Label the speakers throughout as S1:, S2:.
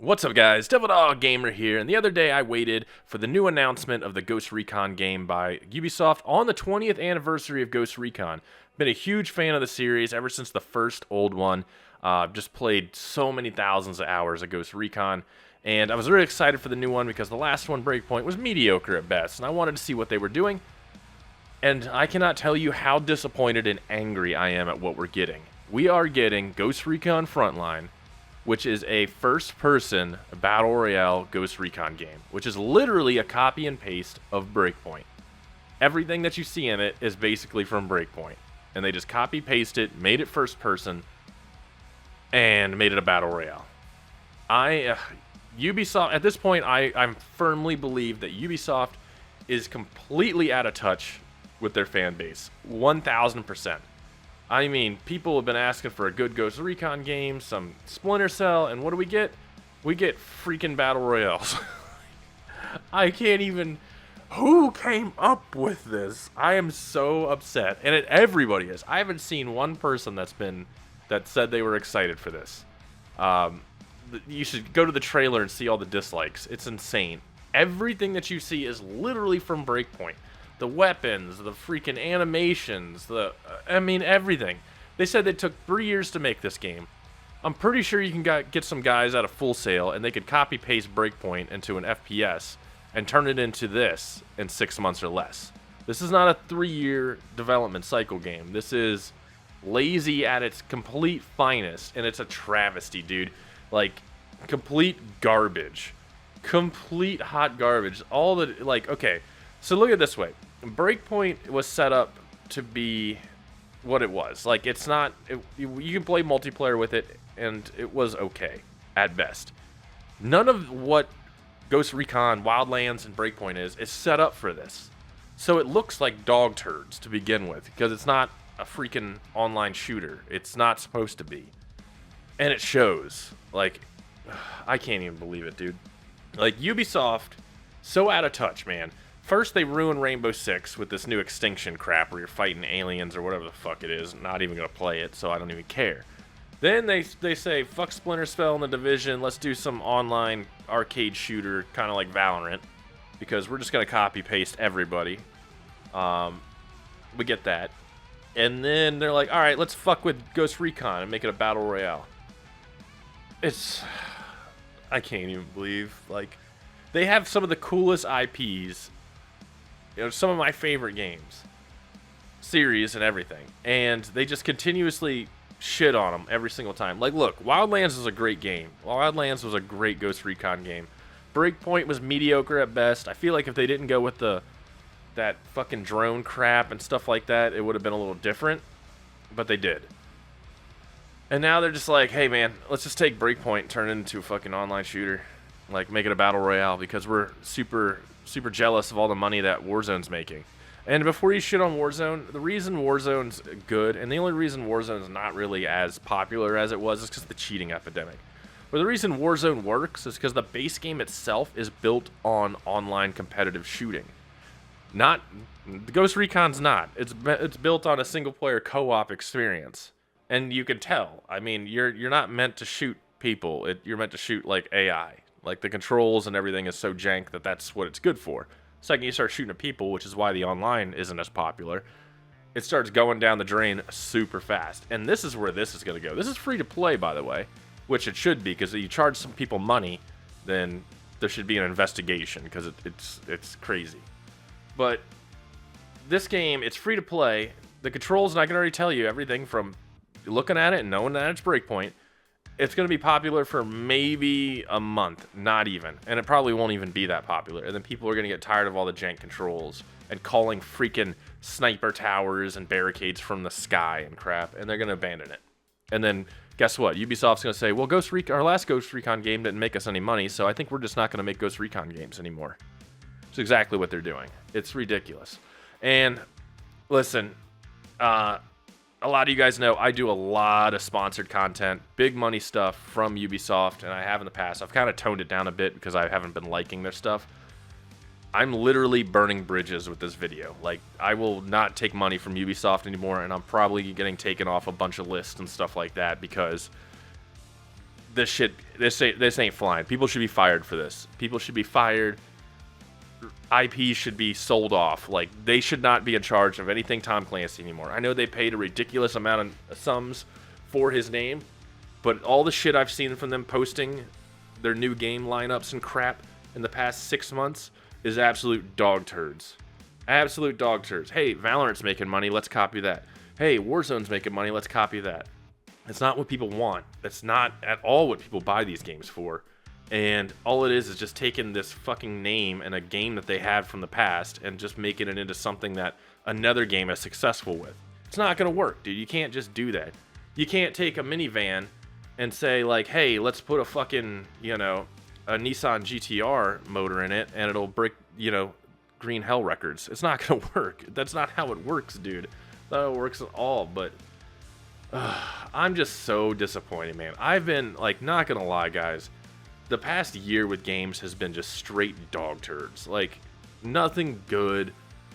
S1: What's up, guys? TheDevildogGamer here, and the other day I waited for the new announcement of the Ghost Recon game by Ubisoft on the 20th anniversary of Ghost Recon. Been a huge fan of the series ever since the first old one. Just played so many thousands of hours of Ghost Recon, and I was really excited for the new one because the last one, Breakpoint, was mediocre at best, and I wanted to see what they were doing. And I cannot tell you how disappointed and angry I am at what we're getting. We are getting Ghost Recon Frontline, which is a first-person Battle Royale Ghost Recon game, which is literally a copy and paste of Breakpoint. Everything that you see in it is basically from Breakpoint, and they just copy-paste it, made it first-person, and made it a Battle Royale. Ubisoft, at this point, I firmly believe that Ubisoft is completely out of touch with their fan base, 1,000%. I mean, people have been asking for a good Ghost Recon game, some Splinter Cell, and what do we get? We get freaking Battle Royales. I can't even... Who came up with this? I am so upset. And everybody is. I haven't seen one person that said they were excited for this. You should go to the trailer and see all the dislikes. It's insane. Everything that you see is literally from Breakpoint. The weapons, the freaking animations, everything. They said they took 3 years to make this game. I'm pretty sure you can get some guys out of Full Sail and they could copy-paste Breakpoint into an FPS and turn it into this in 6 months or less. This is not a 3-year development cycle game. This is lazy at its complete finest, and it's a travesty, dude. Like, complete garbage. Complete hot garbage. Okay, so look at it this way. Breakpoint was set up to be what it was. Like, it's not... you can play multiplayer with it, and it was okay, at best. None of what Ghost Recon, Wildlands, and Breakpoint is set up for this. So it looks like dog turds to begin with, because it's not a freaking online shooter. It's not supposed to be. And it shows. Like, I can't even believe it, dude. Like, Ubisoft, so out of touch, man. First, they ruined Rainbow Six with this new extinction crap where you're fighting aliens or whatever the fuck it is. Not even going to play it, so I don't even care. Then they say, fuck Splinter Cell and The Division, let's do some online arcade shooter, kind of like Valorant, because we're just going to copy-paste everybody. We get that. And then they're like, alright, let's fuck with Ghost Recon and make it a Battle Royale. I can't even believe, like, they have some of the coolest IPs, some of my favorite games, series and everything, and they just continuously shit on them every single time. Like, look, Wildlands is a great game. Wildlands was a great Ghost Recon game. Breakpoint was mediocre at best. I feel like if they didn't go with that fucking drone crap and stuff like that, it would have been a little different, but they did. And now they're just like, hey man, let's just take Breakpoint and turn it into a fucking online shooter. Like, make it a Battle Royale because we're super jealous of all the money that Warzone's making. And before you shit on Warzone, the reason Warzone's good, and the only reason Warzone's not really as popular as it was, is because of the cheating epidemic. But the reason Warzone works is because the base game itself is built on online competitive shooting. Not, Ghost Recon's not. It's built on a single-player co-op experience. And you can tell. I mean, you're not meant to shoot people. You're meant to shoot like AI. Like, the controls and everything is so jank that that's what it's good for. Second you start shooting at people, which is why the online isn't as popular, it starts going down the drain super fast. And this is where this is going to go. This is free to play, by the way, which it should be, because if you charge some people money, then there should be an investigation, because it's crazy. But this game, it's free to play. The controls, and I can already tell you everything from looking at it and knowing that it's Breakpoint. It's going to be popular for maybe a month, not even. And it probably won't even be that popular. And then people are going to get tired of all the jank controls and calling freaking sniper towers and barricades from the sky and crap. And they're going to abandon it. And then guess what? Ubisoft's going to say, well, our last Ghost Recon game didn't make us any money, so I think we're just not going to make Ghost Recon games anymore. It's exactly what they're doing. It's ridiculous. And listen, a lot of you guys know I do a lot of sponsored content, big money stuff from Ubisoft, and I have in the past. I've kind of toned it down a bit because I haven't been liking their stuff. I'm literally burning bridges with this video. Like, I will not take money from Ubisoft anymore, and I'm probably getting taken off a bunch of lists and stuff like that because this ain't flying. People should be fired for this. People should be fired. IP should be sold off. Like, they should not be in charge of anything Tom Clancy anymore. I know they paid a ridiculous amount of sums for his name, but all the shit I've seen from them posting their new game lineups and crap in the past 6 months is absolute dog turds. Absolute dog turds. Hey, Valorant's making money, let's copy that. Hey, Warzone's making money, let's copy that. It's not what people want. That's not at all what people buy these games for. And all it is just taking this fucking name and a game that they had from the past and just making it into something that another game is successful with. It's not going to work, dude. You can't just do that. You can't take a minivan and say, like, hey, let's put a fucking, you know, a Nissan GTR motor in it and it'll break, you know, green hell records. It's not going to work. That's not how it works, dude. That's how it works at all. But I'm just so disappointed, man. I've been, like, not going to lie, guys. The past year with games has been just straight dog turds. Like, nothing good.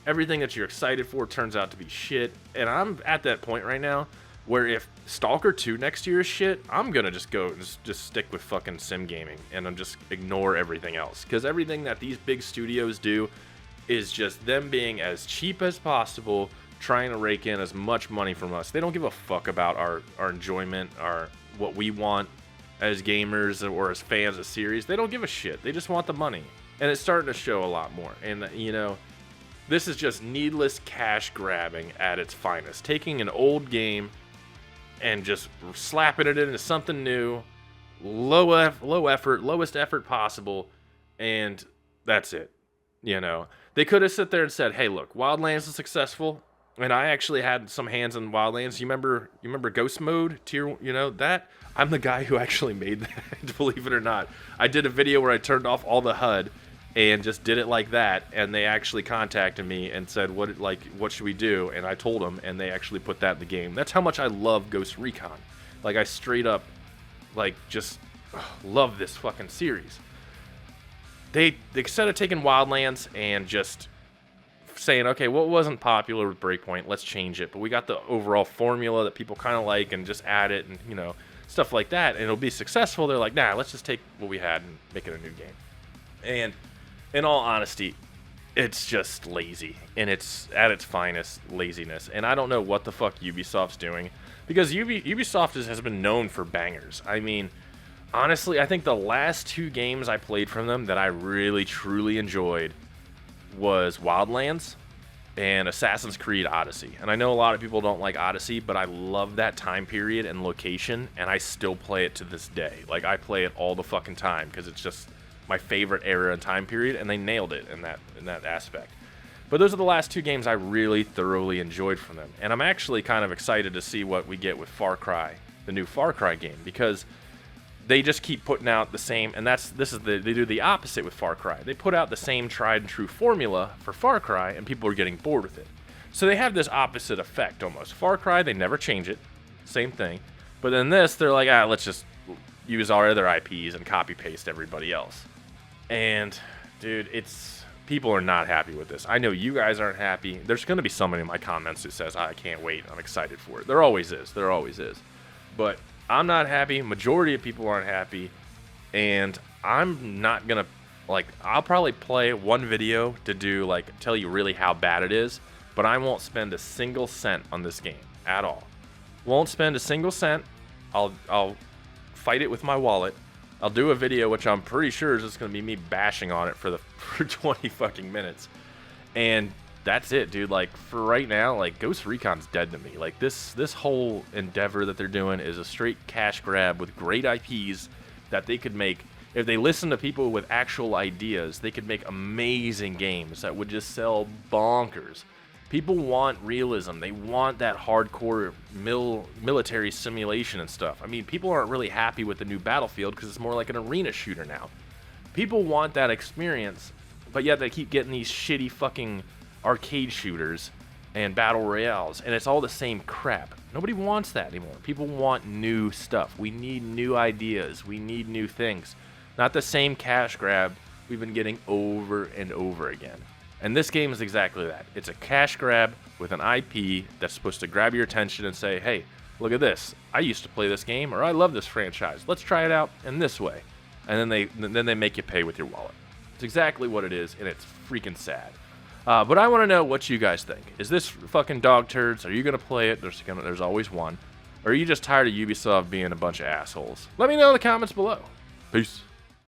S1: Everything that you're excited for turns out to be shit. And I'm at that point right now where if Stalker 2 next year is shit, I'm gonna just go just stick with fucking sim gaming and I'm just ignore everything else. Because everything that these big studios do is just them being as cheap as possible, trying to rake in as much money from us. They don't give a fuck about our enjoyment, what we want as gamers or as fans of series. They don't give a shit. They just want the money. And it's starting to show a lot more. And, you know, this is just needless cash grabbing at its finest. Taking an old game and just slapping it into something new, low effort, lowest effort possible, and that's it. You know, they could have sit there and said, hey, look, Wildlands is successful. And I actually had some hands on Wildlands. You remember Ghost Mode? Tier, you know, that? I'm the guy who actually made that, believe it or not. I did a video where I turned off all the HUD and just did it like that, and they actually contacted me and said, what should we do? And I told them, and they actually put that in the game. That's how much I love Ghost Recon. Like, I straight up, like, just love this fucking series. They instead of taking Wildlands and just saying, okay, what wasn't popular with Breakpoint, let's change it. But we got the overall formula that people kind of like and just add it and, you know, stuff like that, and it'll be successful. They're like, nah, let's just take what we had and make it a new game. And in all honesty, it's just lazy, and it's at its finest laziness. And I don't know what the fuck Ubisoft's doing, because Ubisoft has been known for bangers. I mean, honestly, I think the last 2 games I played from them that I really truly enjoyed was Wildlands and Assassin's Creed Odyssey. And I know a lot of people don't like Odyssey, but I love that time period and location, and I still play it to this day. Like, I play it all the fucking time because it's just my favorite era and time period, and they nailed it in that aspect. But those are the last 2 games I really thoroughly enjoyed from them. And I'm actually kind of excited to see what we get with Far Cry, the new Far Cry game, because they just keep putting out the same, and they do the opposite with Far Cry. They put out the same tried and true formula for Far Cry, and people are getting bored with it. So they have this opposite effect almost. Far Cry, they never change it, same thing. But then this, they're like, let's just use our other IPs and copy paste everybody else. And dude, people are not happy with this. I know you guys aren't happy. There's going to be somebody in my comments who says, I can't wait, I'm excited for it. There always is. But I'm not happy. Majority of people aren't happy. And I'm not going to, like, I'll probably play one video to do, like, tell you really how bad it is. But I won't spend a single cent on this game at all. Won't spend a single cent. I'll fight it with my wallet. I'll do a video, which I'm pretty sure is just going to be me bashing on it for 20 fucking minutes. And that's it, dude. Like, for right now, like, Ghost Recon's dead to me. Like, this whole endeavor that they're doing is a straight cash grab with great IPs that they could make. If they listen to people with actual ideas, they could make amazing games that would just sell bonkers. People want realism. They want that hardcore military simulation and stuff. I mean, people aren't really happy with the new Battlefield because it's more like an arena shooter now. People want that experience, but yet they keep getting these shitty fucking arcade shooters and battle royales, and it's all the same crap. Nobody wants that anymore. People want new stuff. We need new ideas. We need new things. Not the same cash grab we've been getting over and over again. And this game is exactly that. It's a cash grab with an IP that's supposed to grab your attention and say, hey, look at this. I used to play this game, or I love this franchise. Let's try it out in this way. And then they make you pay with your wallet. It's exactly what it is, and it's freaking sad. But I want to know what you guys think. Is this fucking dog turds? Are you going to play it? There's always one. Or are you just tired of Ubisoft being a bunch of assholes? Let me know in the comments below. Peace.